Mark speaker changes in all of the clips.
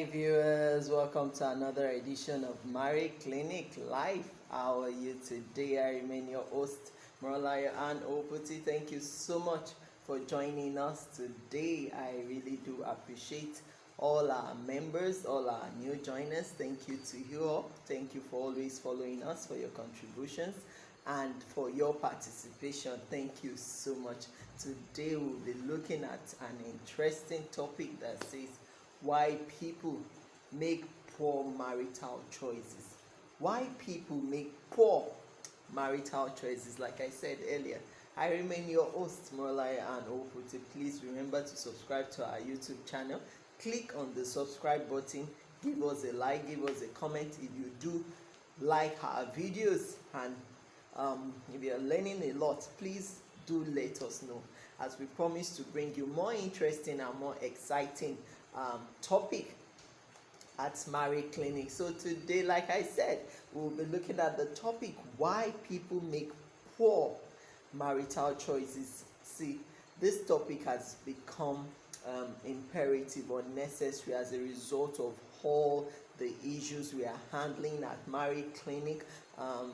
Speaker 1: Hi viewers, welcome to another edition of Marriage Clinic Live. How are you today? I remain your host, Moralayo and Oputi. Thank you so much for joining us today. I really do appreciate all our members, all our new joiners. Thank you to you all. Thank you for always following us, for your contributions and for your participation. Thank you so much. Today we'll be looking at an interesting topic that says why people make poor marital choices. Why people make poor marital choices. Like I said earlier, I remain your host, Moralaya and Oputi. Please remember to subscribe to our YouTube channel. Click on the subscribe button. Give us a like, give us a comment if you do like our videos, and if you're learning a lot, please do let us know, as we promise to bring you more interesting and more exciting topic at Marriage Clinic. So today, like I said, we'll be looking at the topic why people make poor marital choices. See, this topic has become imperative or necessary as a result of all the issues we are handling at Marriage Clinic. A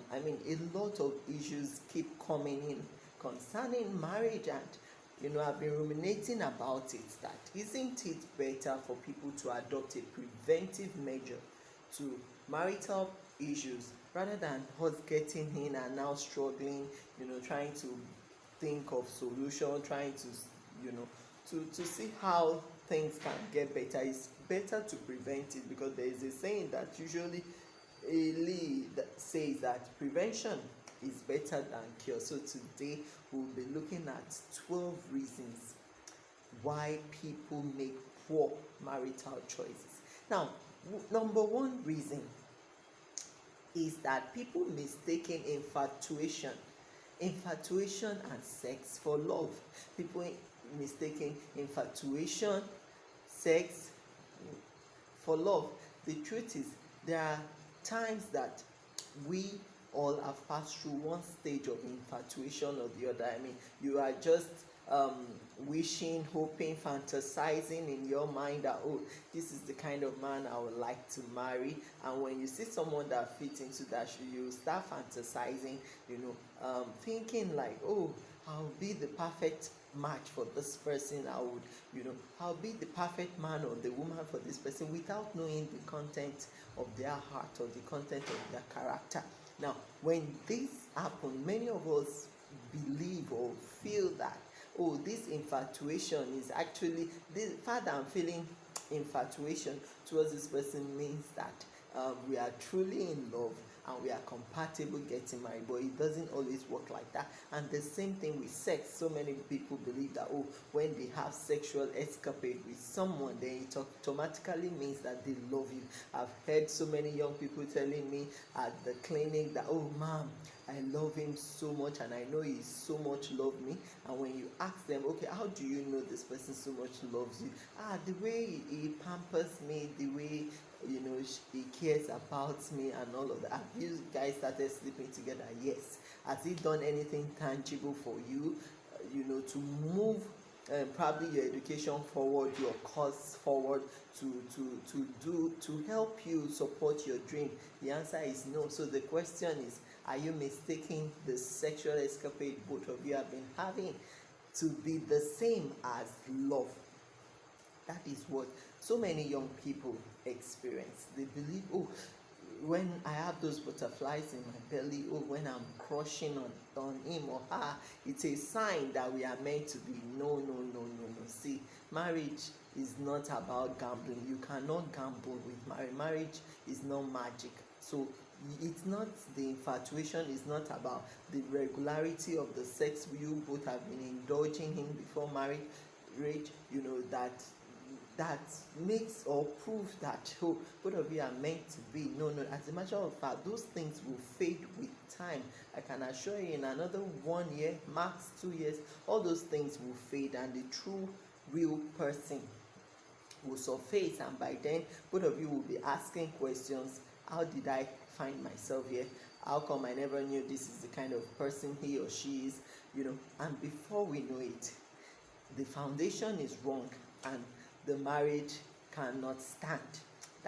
Speaker 1: lot of issues keep coming in concerning marriage, and I've been ruminating about it, that isn't it better for people to adopt a preventive measure to marital issues rather than us getting in and now struggling, trying to think of solution, trying to see how things can get better. It's better to prevent it, because there is a saying that usually that says that prevention is better than cure. So today we'll be looking at 12 reasons why people make poor marital choices. Now, number one reason is that people mistaking infatuation and sex for love. People mistaking infatuation, sex for love. The truth is, there are times that we all have passed through one stage of infatuation or the other. You are just wishing, hoping, fantasizing in your mind that, oh, this is the kind of man I would like to marry. And when you see someone that fits into that, you start fantasizing, thinking like, oh, I'll be the perfect match for this person. I'll be the perfect man or the woman for this person, without knowing the content of their heart or the content of their character. Now, when this happens, many of us believe or feel that, oh, this infatuation is actually, this fact that I'm feeling infatuation towards this person means that we are truly in love and we are compatible getting married. But it doesn't always work like that. And the same thing with sex. So many people believe that, oh, when they have sexual escapade with someone, then it automatically means that they love you. I've heard so many young people telling me at the clinic that, oh, ma'am, I love him so much and I know he so much loves me. And when you ask them, okay, how do you know this person so much loves you? The way he pampers me, the way he cares about me and all of that. Have you guys started sleeping together? Yes. Has he done anything tangible for you, to move probably your education forward, your cause forward, to help you support your dream? The answer is no. So the question is, are you mistaking the sexual escapade both of you have been having to be the same as love? That is what so many young people experience. They believe, oh, when I have those butterflies in my belly, oh, when I'm crushing on him or her, it's a sign that we are meant to be. No. See, marriage is not about gambling. You cannot gamble with marriage. Marriage is not magic. So it's not, the infatuation is not about the regularity of the sex you both have been indulging in before marriage, that makes or proves that, oh, both of you are meant to be. No. As a matter of fact, those things will fade with time. I can assure you, in another 1 year, max 2 years, all those things will fade and the true, real person will surface. And by then, both of you will be asking questions. How did I find myself here? How come I never knew this is the kind of person he or she is? And before we know it, the foundation is wrong and the marriage cannot stand.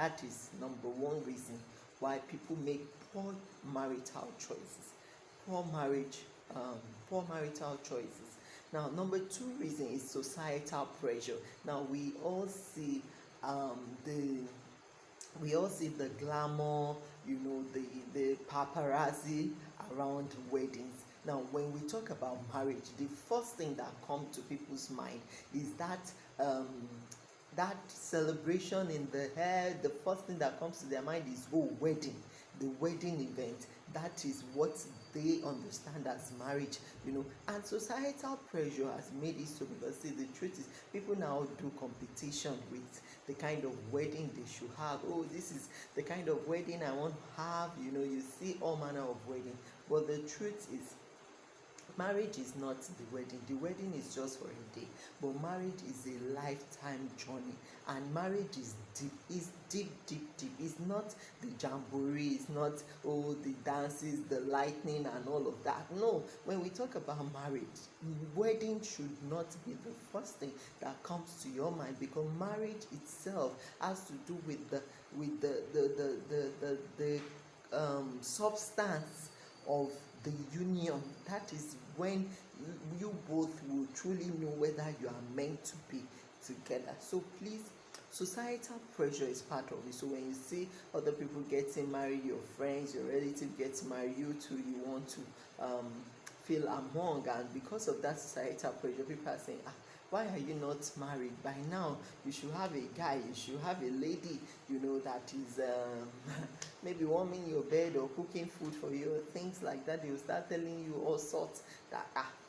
Speaker 1: That is number one reason why people make poor marital choices, poor marriage, um, poor marital choices. Now, number two reason is societal pressure. Now, um, the we all see the glamour, the paparazzi around weddings. Now, when we talk about marriage, the first thing that comes to people's mind is um, that celebration in the hair. The first thing that comes to their mind is, oh, wedding, the wedding event. That is what they understand as marriage, and societal pressure has made it so, because see, the truth is, people now do competition with the kind of wedding they should have. Oh, this is the kind of wedding I want to have. You see all manner of wedding, but the truth is, marriage is not the wedding. The wedding is just for a day, but marriage is a lifetime journey, and marriage is deep. It's deep, deep, deep. It's not the jamboree. It's not, oh, the dances, the lightning, and all of that. No, when we talk about marriage, wedding should not be the first thing that comes to your mind, because marriage itself has to do with the substance of the union. That is when you both will truly know whether you are meant to be together. So please, societal pressure is part of it. So when you see other people getting married, your friends, your relative getting married, you too, you want to feel among, and because of that societal pressure, people are saying, why are you not married? By now you should have a guy, you should have a lady, that is maybe warming your bed or cooking food for you, things like that. They will start telling you all sorts that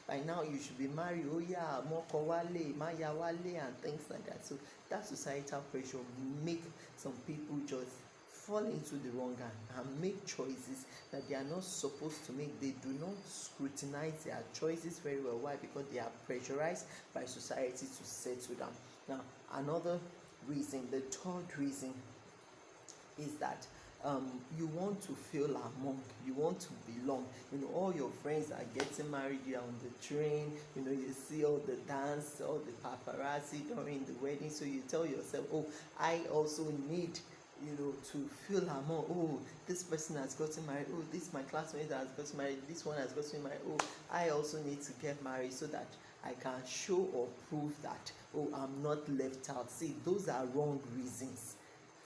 Speaker 1: by now you should be married. Oh yeah, moko wale, maya wale, and things like that. So that societal pressure make some people just fall into the wrong hand and make choices that they are not supposed to make. They do not scrutinize their choices very well. Why? Because they are pressurized by society to settle down. Now, another reason, the third reason, is that you want to feel among, you want to belong. All your friends are getting married, you're on the train, you see all the dance, all the paparazzi during the wedding, so you tell yourself, oh, I also need to feel among. Oh, this person has gotten married. Oh, this my classmate has gotten married. This one has gotten married. Oh, I also need to get married so that I can show or prove that, oh, I'm not left out. See, those are wrong reasons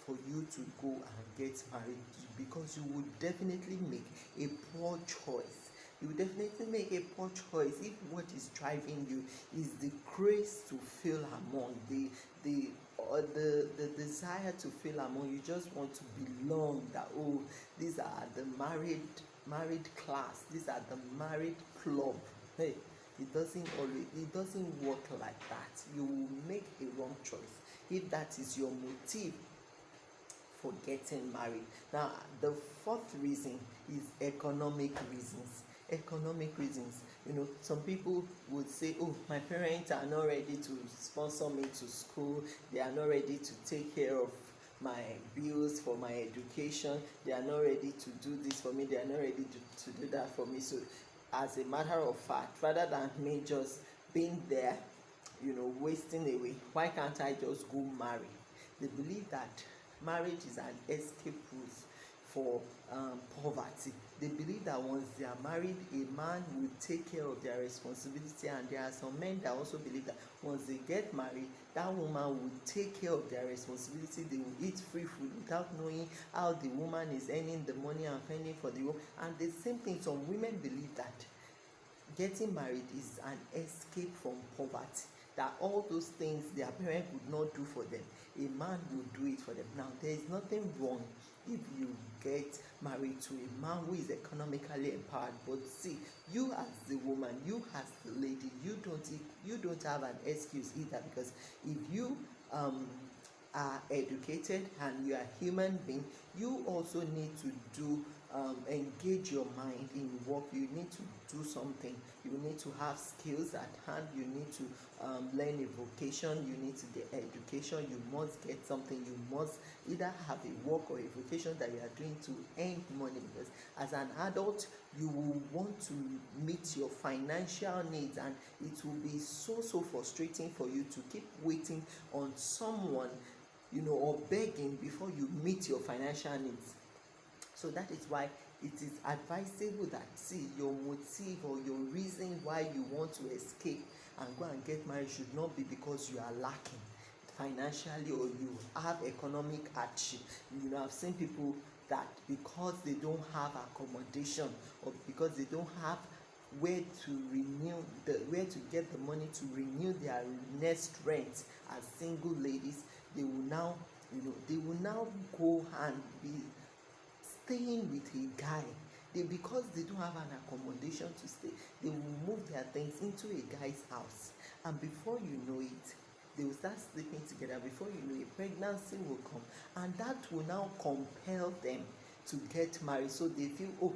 Speaker 1: for you to go and get married, because you would definitely make a poor choice. You will definitely make a poor choice if what is driving you is the craze to feel among, the desire to feel among. You just want to belong, that, oh, these are the married class, these are the married club. Hey, it doesn't work like that. You will make a wrong choice if that is your motive for getting married. Now, the fourth reason is economic reasons. Economic reasons. Some people would say, oh, my parents are not ready to sponsor me to school. They are not ready to take care of my bills for my education. They are not ready to do this for me. They are not ready to do that for me. So, as a matter of fact, rather than me just being there, wasting away, why can't I just go marry? They believe that marriage is an escape route for poverty. They believe that once they are married, a man will take care of their responsibility, and there are some men that also believe that once they get married, that woman will take care of their responsibility. They will eat free food without knowing how the woman is earning the money and fending for the home. And the same thing, some women believe that getting married is an escape from poverty, that all those things their parents would not do for them, a man will do it for them. Now, there is nothing wrong if you get married to a man who is economically empowered, but see, you as the woman, you as the lady, you don't have an excuse either, because if you are educated and you are a human being, you also need to engage your mind in work. You need to do something. You need to have skills at hand. You need to learn a vocation. You need to get education. You must get something. You must either have a work or a vocation that you are doing to earn money, because as an adult you will want to meet your financial needs, and it will be so frustrating for you to keep waiting on someone or begging before you meet your financial needs. So that is why it is advisable that, see, your motive or your reason why you want to escape and go and get married should not be because you are lacking financially or you have economic hardship. I've seen people that because they don't have accommodation or because they don't have where to get the money to renew their next rent as single ladies, they will now go and be staying with a guy. Because they don't have an accommodation to stay, they will move their things into a guy's house, and before you know it, they will start sleeping together. Before you know it, pregnancy will come, and that will now compel them to get married. So they feel,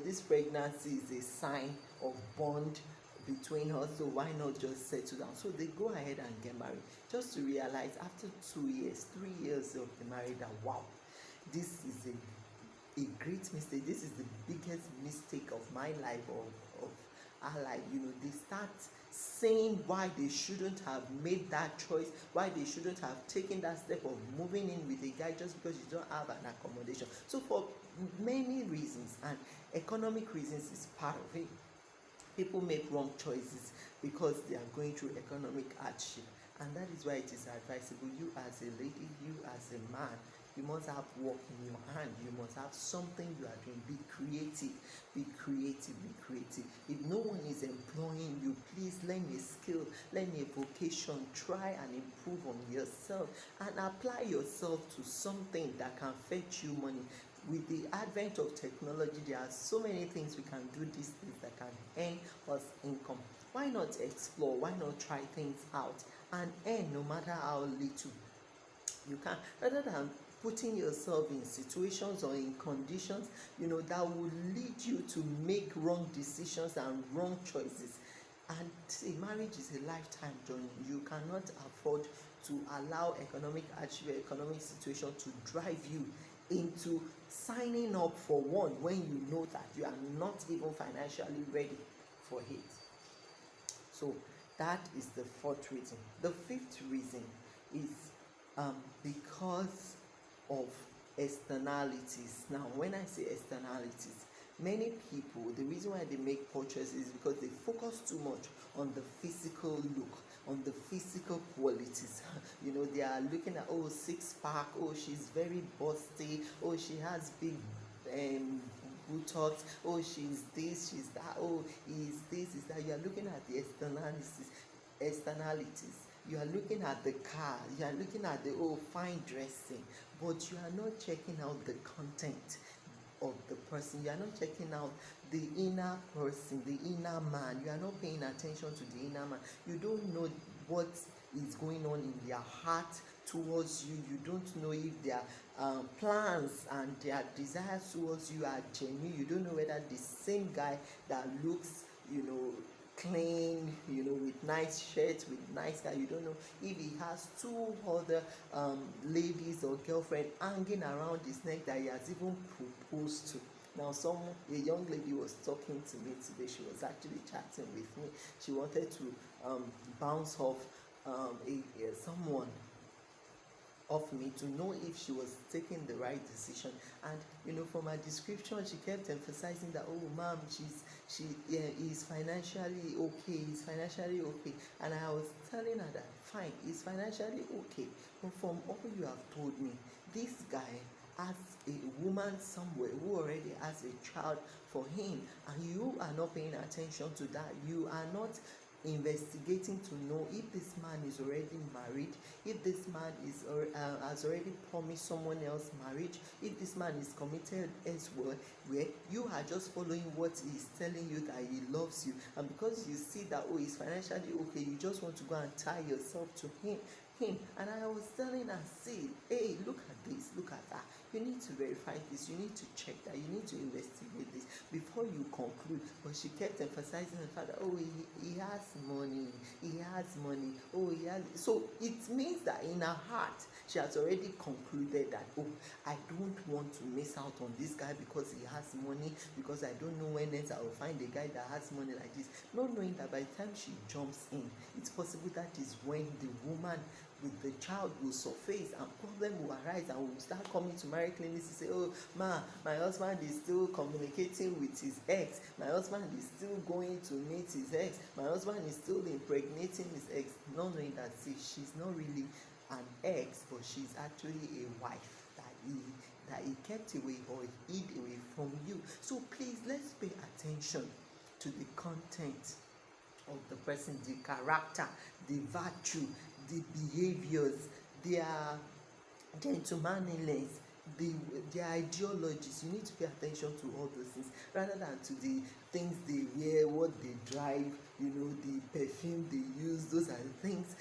Speaker 1: this pregnancy is a sign of bond between us, so why not just settle down? So they go ahead and get married, just to realize after 2 years, 3 years of the marriage that, wow, this is a great mistake. This is the biggest mistake of my life, or of our life. They start saying why they shouldn't have made that choice, why they shouldn't have taken that step of moving in with a guy just because you don't have an accommodation. So for many reasons, and economic reasons is part of it, people make wrong choices because they are going through economic hardship. And that is why it is advisable, you as a lady, you as a man, you must have work in your hand. You must have something you are doing. Be creative. Be creative. Be creative. If no one is employing you, please learn a skill, learn a vocation, try and improve on yourself, and apply yourself to something that can fetch you money. With the advent of technology, there are so many things we can do these days that can earn us income. Why not explore? Why not try things out and earn no matter how little you can, rather than putting yourself in situations or in conditions that will lead you to make wrong decisions and wrong choices. And see, marriage is a lifetime journey. You cannot afford to allow economic hardship, economic situation to drive you into signing up for one when you know that you are not even financially ready for it. So that is the fourth reason. The fifth reason is because of externalities. Now, when I say externalities, many people, the reason why they make purchases is because they focus too much on the physical look, on the physical qualities. They are looking at, six pack, she's very busty, she has big buttocks, she's this, she's that, is this, is that. You are looking at the externalities. You are looking at the car, you are looking at the fine dressing, but you are not checking out the content of the person. You are not checking out the inner person, the inner man. You are not paying attention to the inner man. You don't know what is going on in their heart towards you. You don't know if their plans and their desires towards you are genuine. You don't know whether the same guy that looks clean, with nice shirts, with nice guy, you don't know if he has two other ladies or girlfriend hanging around his neck that he has even proposed to. Now, a young lady was talking to me today. She was actually chatting with me. She wanted to bounce off someone of me to know if she was taking the right decision. And from her description, she kept emphasizing that, ma'am, she is financially okay, he's financially okay. And I was telling her that fine, he's financially okay, but from all you have told me, this guy has a woman somewhere who already has a child for him, and you are not paying attention to that. You are not investigating to know if this man is already married, if this man has already promised someone else marriage, if this man is committed elsewhere, where you are just following what he is telling you that he loves you, and because you see that he's financially okay, you just want to go and tie yourself to him. And I was telling her, see, hey, look at this, look at that. You need to verify this, you need to check that, you need to investigate this before you conclude. But she kept emphasizing the fact that, he has money, he has money, he has. So it means that in her heart, she has already concluded that, I don't want to miss out on this guy because he has money, because I don't know when else I will find a guy that has money like this. Not knowing that by the time she jumps in, it's possible that is when the woman with the child will surface and problem will arise, and will start coming to marriage clinics to say, oh ma, my husband is still communicating with his ex, my husband is still going to meet his ex, my husband is still impregnating his ex, not knowing that, see, she's not really an ex, but she's actually a wife that he kept away or hid away from you. So please, let's pay attention to the content of the person, the character, the virtue, the behaviors, their gentlemanliness, their ideologies. You need to pay attention to all those things rather than to the things they wear, what they drive, the perfume they use. Those are the things,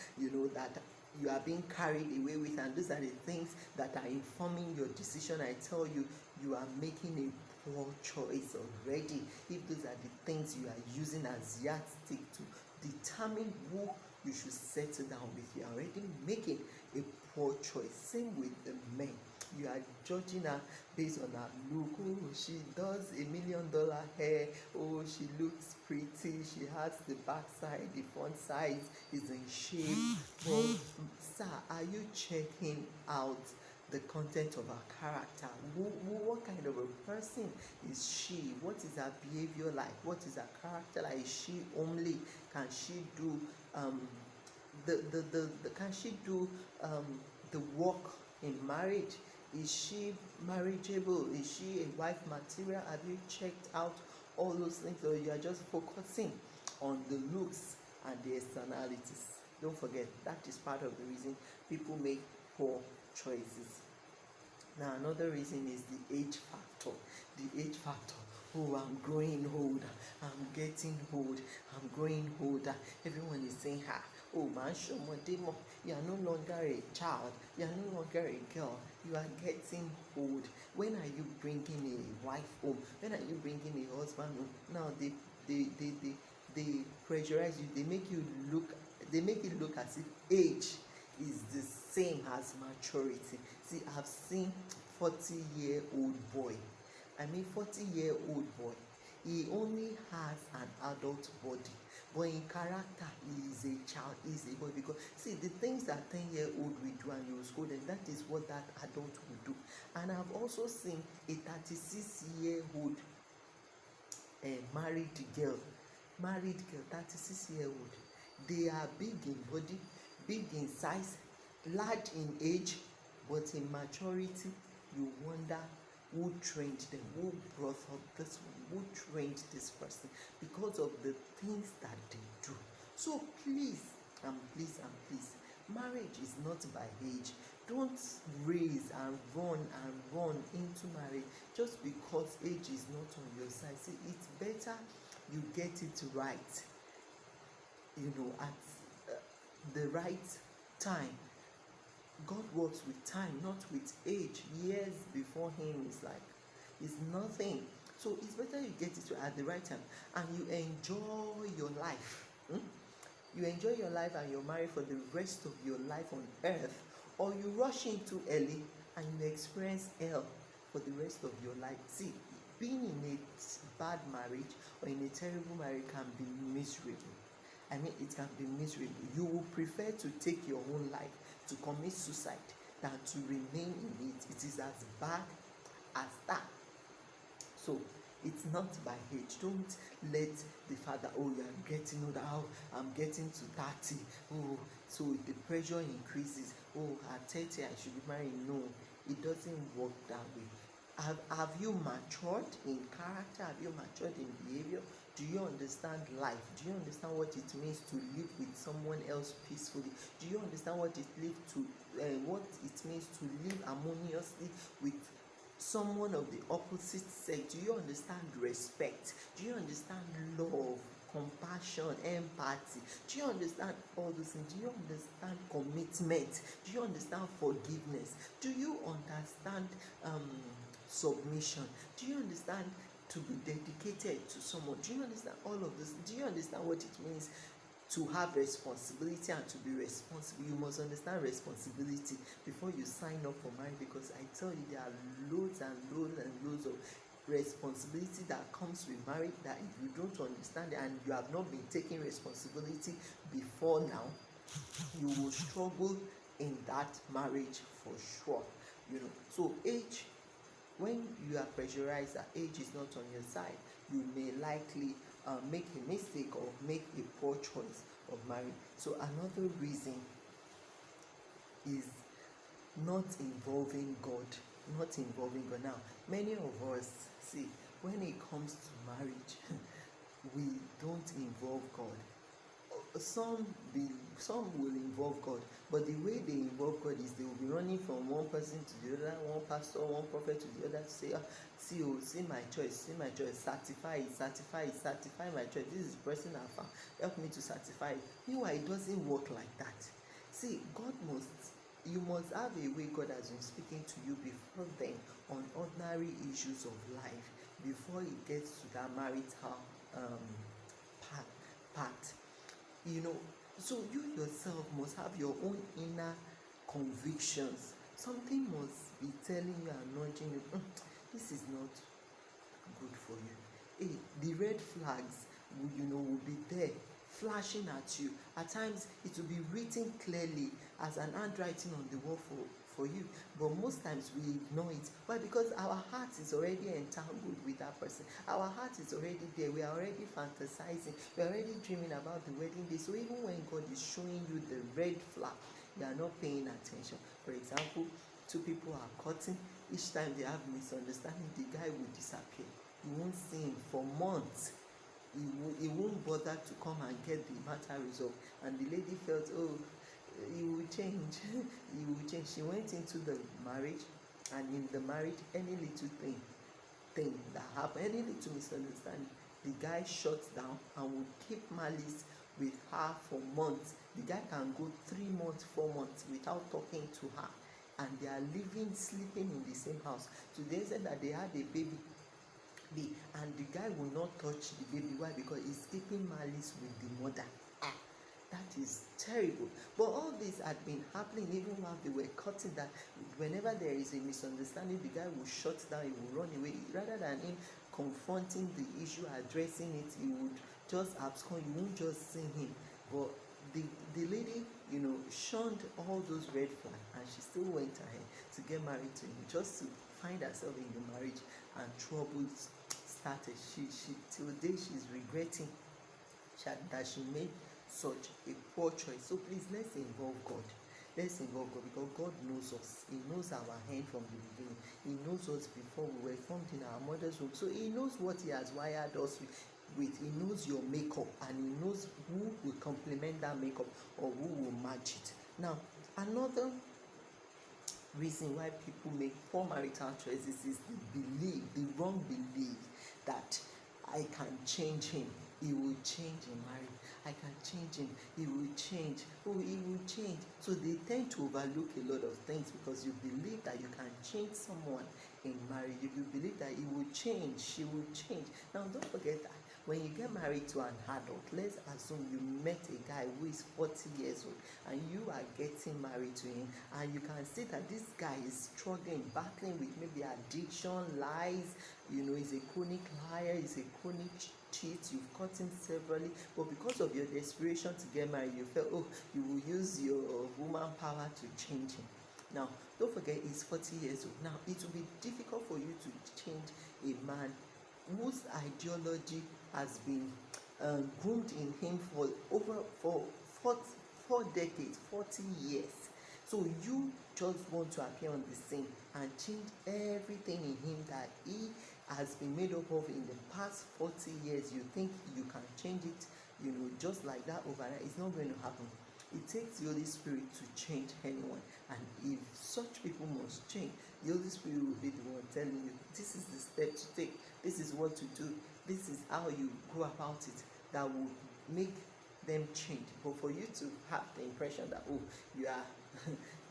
Speaker 1: that you are being carried away with, and those are the things that are informing your decision. I tell you, you are making a poor choice already if those are the things you are using as yardstick to determine who you should settle down with. You are already making a poor choice. Same with the men. You are judging her based on her look. Oh, she does $1 million hair. Oh, she looks pretty. She has the back side, the front side is in shape. Well, sir, are you checking out the content of her character? What kind of a person is she? What is her behavior like? What is her character like? Is she homely? Can she do can she do the work in marriage? Is she marriageable? Is she a wife material? Have you checked out all those things, or you are just focusing on the looks and the externalities? Don't forget, that is part of the reason people make poor choices. Now, another reason is the age factor. The age factor. Oh, I'm growing older. I'm getting old. I'm growing older. Everyone is saying, oh, man, demo. You are no longer a child. You are no longer a girl. You are getting old. When are you bringing a wife home? When are you bringing a husband home? Now, they pressurize you. They make it look as if age is the same as maturity. See, I've seen 40-year-old boy. 40-year-old boy. He only has an adult body, but in character, he is a child, he is a boy. Because, see, the things that 10-year-old will do and you scold them, that is what that adult will do. And I've also seen a 36-year-old married girl, 36-year-old. They are big in body, big in size, large in age, but in maturity, you wonder who trained them, who brought up this one, who trained this person, because of the things that they do. So please, please, marriage is not by age. Don't race and run into marriage just because age is not on your side. See, it's better you get it right, at the right time. God works with time, not with age. Years before him is nothing. So it's better you get it at the right time and you enjoy your life. You enjoy your life and you're married for the rest of your life on earth, or you rush in too early and you experience hell for the rest of your life. See, being in a bad marriage or in a terrible marriage can be miserable. It can be miserable. You will prefer to take your own life, to commit suicide, than to remain in it. It is as bad as that. So it's not by age. Don't let the father, oh, you are getting older, oh, I'm getting to 30, oh, so the pressure increases, oh, at 30 I should be married. No, it doesn't work that way. Have you matured in character? Have you matured in behavior? Do you understand life? Do you understand what it means to live with someone else peacefully? Do you understand what it means to live harmoniously with someone of the opposite sex? Do you understand respect? Do you understand love, compassion, empathy? Do you understand all those things? Do you understand commitment? Do you understand forgiveness? Do you understand submission? Do you understand to be dedicated to someone? Do you understand all of this? Do you understand what it means to have responsibility and to be responsible? You must understand responsibility before you sign up for marriage, because I tell you, there are loads and loads of responsibility that comes with marriage that if you don't understand and you have not been taking responsibility before now, you will struggle in that marriage for sure. So age, when you are pressurized that age is not on your side, you may likely make a mistake or make a poor choice of marriage. So another reason is not involving God. Not involving God. Now, many of us, see, when it comes to marriage, we don't involve God. Some will involve God, but the way they involve God is they will be running from one person to the other, one pastor, one prophet to the other, to say, see my choice, certify my choice. This is the person I found. Help me to certify it. Meanwhile, it doesn't work like that. See, you must have a way God has been speaking to you before then on ordinary issues of life, before it gets to that marital part. So you yourself must have your own inner convictions. Something must be telling you and nudging you, this is not good for you. The red flags will be there, flashing at you. At times it will be written clearly as an handwriting on the wall for you, but most times we ignore it. Why? Because our heart is already entangled with that person. Our heart is already there. We are already fantasizing. We are already dreaming about the wedding day. So even when God is showing you the red flag, you are not paying attention. For example, two people are cutting. Each time they have misunderstanding, the guy will disappear. You won't see him for months. He won't bother to come and get the matter resolved. And the lady felt, he will change. He will change. She went into the marriage, and in the marriage, any little thing that happened, any little misunderstanding, the guy shuts down and will keep malice with her for months. The guy can go 3 months, 4 months without talking to her, and they are sleeping in the same house. So they said that they had a baby, and the guy will not touch the baby. Why? Because he's keeping malice with the mother. That is terrible. But all this had been happening even while they were cutting, that whenever there is a misunderstanding, the guy will shut down, he will run away. Rather than him confronting the issue, addressing it, he would just abscond. You won't just see him. But the lady, shunned all those red flags, and she still went ahead to get married to him, just to find herself in the marriage, and troubles started. She till date she's regretting that she made such a poor choice. So please, let's involve God. Let's involve God, because God knows us. He knows our hand from the beginning. He knows us before we were formed in our mother's womb. So he knows what he has wired us with. He knows your makeup, and he knows who will complement that makeup or who will match it. Now, another reason why people make poor marital choices is the wrong belief that I can change him. He will change in marriage. I can change him. He will change. He will change. So they tend to overlook a lot of things, because you believe that you can change someone in marriage. If you believe that he will change, she will change. Now, don't forget that when you get married to an adult, let's assume you met a guy who is 40 years old, and you are getting married to him, and you can see that this guy is struggling, battling with maybe addiction, lies. He's a chronic liar, he's a chronic cheat. You've caught him severally, but because of your desperation to get married, you felt, you will use your woman power to change him. Now, don't forget, he's 40 years old. Now, it will be difficult for you to change a man whose ideology has been groomed in him for 4 decades, 40 years. So you just want to appear on the scene and change everything in him that he has been made up of in the past 40 years. You think you can change it, just like that overnight. It's not going to happen. It takes the Holy Spirit to change anyone, and if such people must change, the Holy Spirit will be the one telling you, this is the step to take, this is what to do, this is how you go about it, that will make them change. But for you to have the impression that you are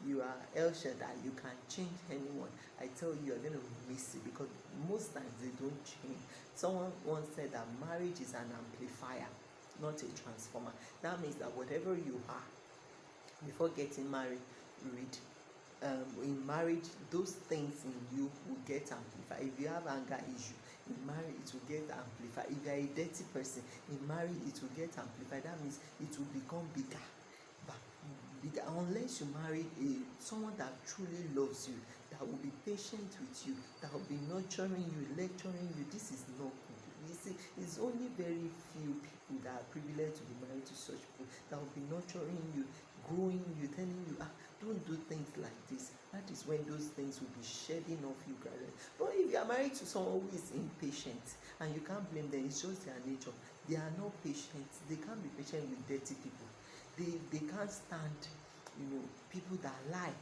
Speaker 1: you are El Shaddai, you can change anyone, I tell you, you're going to miss it, because most times they don't change. Someone once said that marriage is an amplifier, not a transformer. That means that whatever you are before getting married, in marriage, those things in you will get amplified. If you have anger issue, in marriage it will get amplified. If you are a dirty person, in marriage it will get amplified. That means it will become bigger. But Unless you marry someone that truly loves you, that will be patient with you, that will be nurturing you, lecturing you, this is not good. You see, it's only very few people that are privileged to be married to such people that will be nurturing you, growing you, telling you, don't do things like this. That is when those things will be shedding off you gradually. But if you are married to someone who is impatient, and you can't blame them, it's just their nature. They are not patient. They can't be patient with dirty people. They can't stand, people that lie.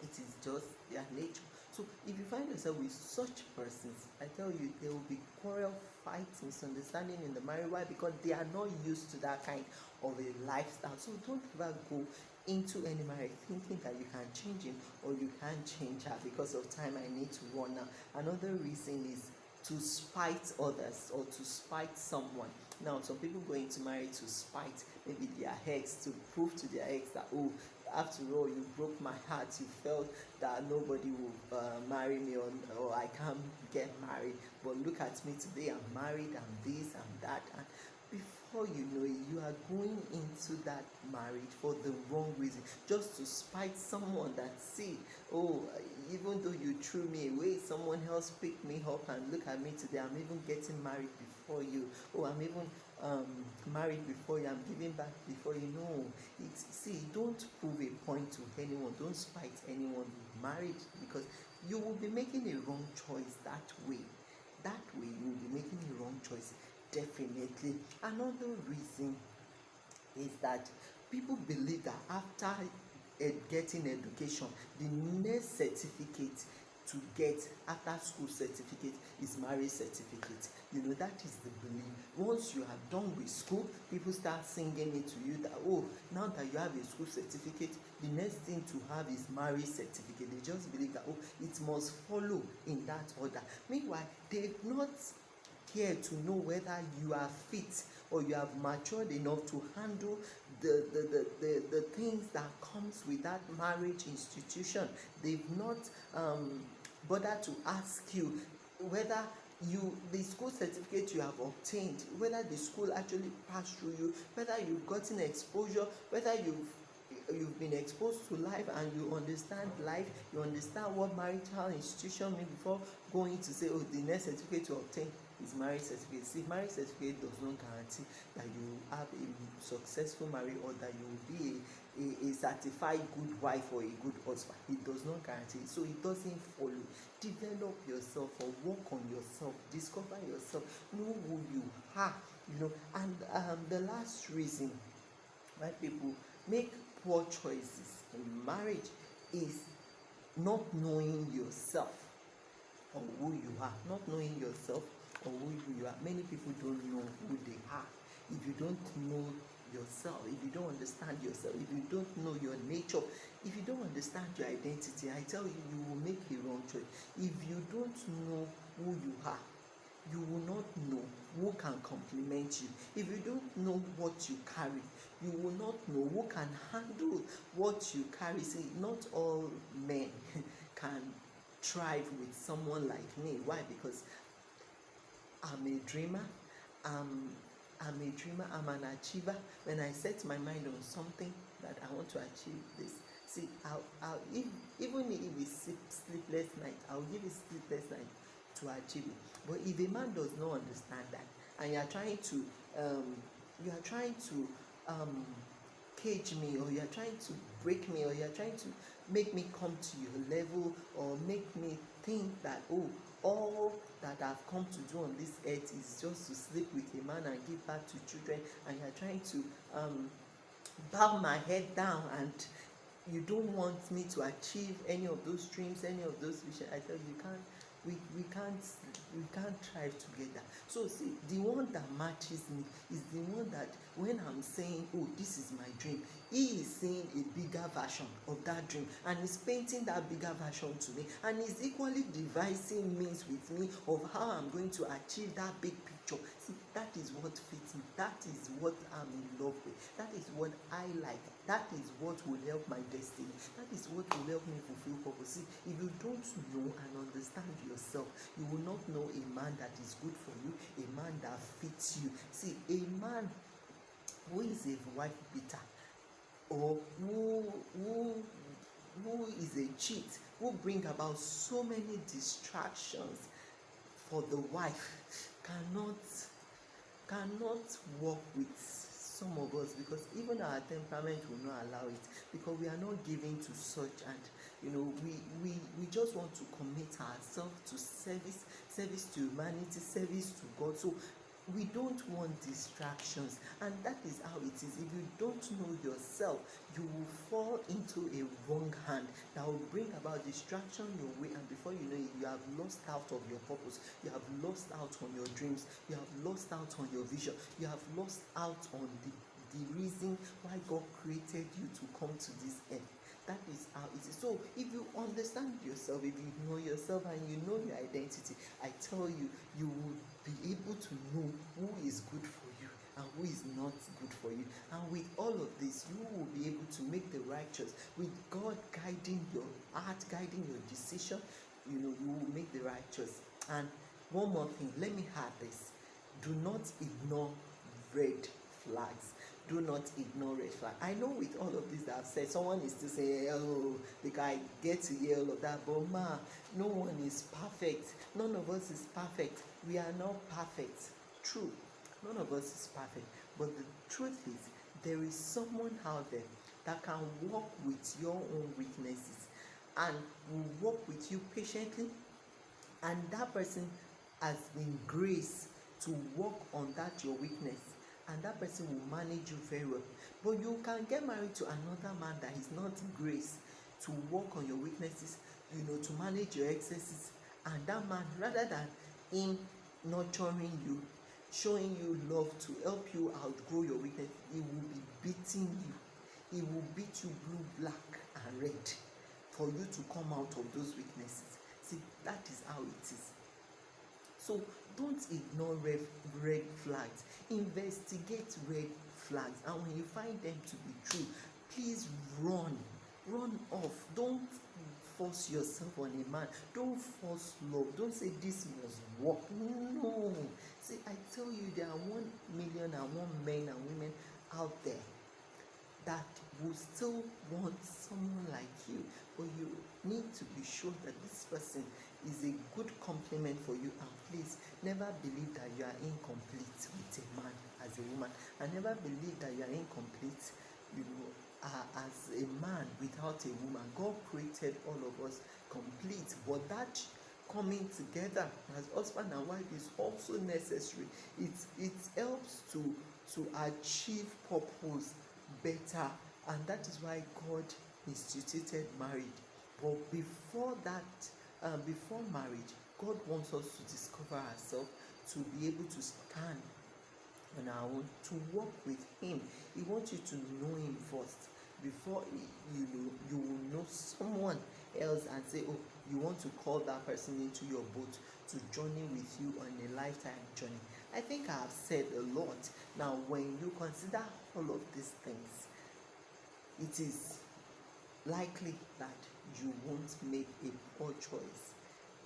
Speaker 1: It is just their nature. So if you find yourself with such persons, I tell you, there will be quarrel, fight, misunderstanding in the marriage. Why? Because they are not used to that kind of a lifestyle. So don't ever go into any marriage thinking that you can change him or you can't change her. Because of time, I need to run now. Another reason is to spite others or to spite someone. Now, some people go into marriage to spite maybe their ex, to prove to their ex that, oh, after all, you broke my heart. You felt that nobody will marry me, or I can't get married. But look at me today. I'm married. I'm this. I'm that. And before you know it, you are going into that marriage for the wrong reason, just to spite someone that, see, oh, even though you threw me away, someone else picked me up, and look at me today. I'm even getting married before you. Oh, I'm even married before you. I'm giving back before you. No, see, don't prove a point to anyone. Don't spite anyone with marriage, because you will be making a wrong choice that way. That way, you will be making a wrong choice. Definitely. Another reason is that people believe that after getting education, the next certificate to get after school certificate is marriage certificate. That is the belief. Once you are done with school, people start singing it to you that, oh, now that you have a school certificate, the next thing to have is marriage certificate. They just believe that, oh, it must follow in that order. Meanwhile, they not care to know whether you are fit or you have matured enough to handle the things that comes with that marriage institution. They've not bothered to ask you whether the school certificate you have obtained, whether the school actually passed through you, whether you've gotten exposure, whether you've been exposed to life and you understand life, you understand what marital institution means before going to say, oh, the next certificate to obtain is marriage certificate. See, marriage certificate does not guarantee that you will have a successful marriage or that you will be a certified good wife or a good husband. It does not guarantee it. So it doesn't follow. Develop yourself or work on yourself. Discover yourself. Know who you are. And the last reason why people make poor choices in marriage is not knowing yourself or who you are. Not knowing yourself or who you are. Many people don't know who they are. If you don't know yourself, if you don't understand yourself, if you don't know your nature, if you don't understand your identity, I tell you, you will make a wrong choice. If you don't know who you are, you will not know who can compliment you. If you don't know what you carry, you will not know who can handle what you carry. See, not all men can thrive with someone like me. Why? Because I'm a dreamer. I'm a dreamer. I'm an achiever. When I set my mind on something that I want to achieve this, see, even if it's sleepless night, I'll give it sleepless night to achieve it. But if a man does not understand that, and you are trying to cage me, or you are trying to break me, or you are trying to make me come to your level, or make me think that, oh, all that I've come to do on this earth is just to sleep with a man and give birth to children, and you are trying to bow my head down, and you don't want me to achieve any of those dreams, any of those visions, I tell you, we can't thrive together. So see, the one that matches me is the one that when I'm saying, oh, this is my dream, he is seeing a bigger version of that dream, and is painting that bigger version to me, and is equally devising means with me of how I'm going to achieve that big picture. See, that is what fits me. That is what I'm in love with. That is what I like. That is what will help my destiny. That is what will help me fulfill purpose. See, if you don't know and understand yourself, you will not know a man that is good for you, a man that fits you. See, a man who is a wife beater or who is a cheat, who bring about so many distractions for the wife, cannot work with some of us, because even our temperament will not allow it, because we are not given to such. And we just want to commit ourselves to service to humanity, service to God. So we don't want distractions, and that is how it is. If you don't know yourself, you will fall into a wrong hand that will bring about distraction your way, and before you know it, you have lost out of your purpose, you have lost out on your dreams, you have lost out on your vision, you have lost out on the reason why God created you to come to this earth. That is how it is. So if you understand yourself, if you know yourself and you know your identity, I tell you, you will be able to know who is good for you and who is not good for you. And with all of this, you will be able to make the right choice. With God guiding your heart, guiding your decision, you will make the right choice. And one more thing, let me add this. Do not ignore red flags. Do not ignore red flag. I know with all of this that I've said, someone is still saying, oh, because I get to hear all of that, but no one is perfect. None of us is perfect. We are not perfect. True. None of us is perfect. But the truth is, there is someone out there that can work with your own weaknesses and will work with you patiently, and that person has been graced to work on that your weakness, and that person will manage you very well. But you can get married to another man that is not graced to work on your weaknesses, to manage your excesses, and that man, rather than him nurturing you, showing you love to help you outgrow your weakness, he will be beating you. He will beat you blue, black, and red for you to come out of those weaknesses. See, that is how it is. So don't ignore red flags. Investigate red flags, and when you find them to be true, please run off. Don't force yourself on a man. Don't force love. Don't say this must work. No. See, I tell you, there are 1,000,001 men and women out there that will still want someone like you, but you need to be sure that this person is a good complement for you. And please never believe that you are incomplete with a man as a woman, and never believe that you are incomplete as a man without a woman. God created all of us complete, but that coming together as husband and wife is also necessary. It helps to achieve purpose better, and that is why God instituted marriage. But before marriage, God wants us to discover ourselves, to be able to stand on our own, to work with Him. He wants you to know Him first before you will know someone else and say, oh, you want to call that person into your boat to journey with you on a lifetime journey. I think I have said a lot. Now, when you consider all of these things, it is likely that you won't make a poor choice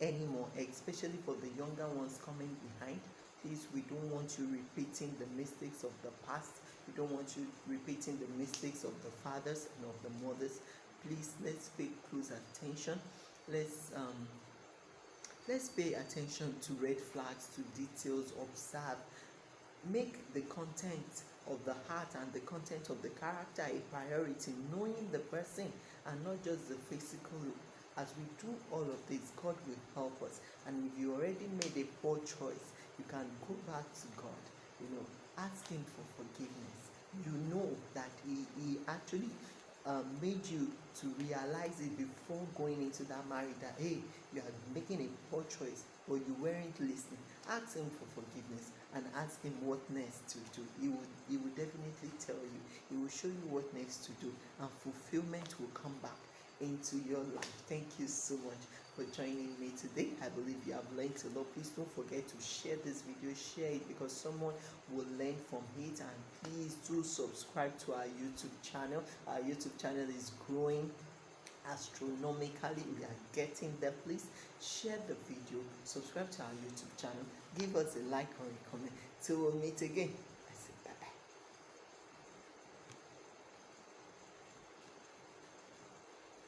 Speaker 1: anymore, especially for the younger ones coming behind. Please, we don't want you repeating the mistakes of the past. We don't want you repeating the mistakes of the fathers and of the mothers. Please, let's pay close attention. Let's pay attention to red flags, to details, observe. Make the content of the heart and the content of the character a priority, knowing the person and not just the physical look. As we do all of this, God will help us. And if you already made a poor choice, you can go back to God, ask Him for forgiveness. You know that He actually made you to realize it before going into that marriage, that hey, you are making a poor choice, but you weren't listening. Ask Him for forgiveness and ask Him what next to do. He will definitely tell you. He will show you what next to do, and fulfillment will come back into your life. Thank you so much for joining me today. I believe you have learned a lot. Please don't forget to share this video. Share it because someone will learn from it. And please do subscribe to our YouTube channel. Our YouTube channel is growing astronomically. We are getting there. Please share the video, subscribe to our YouTube channel, give us a like or a comment. Till we meet again,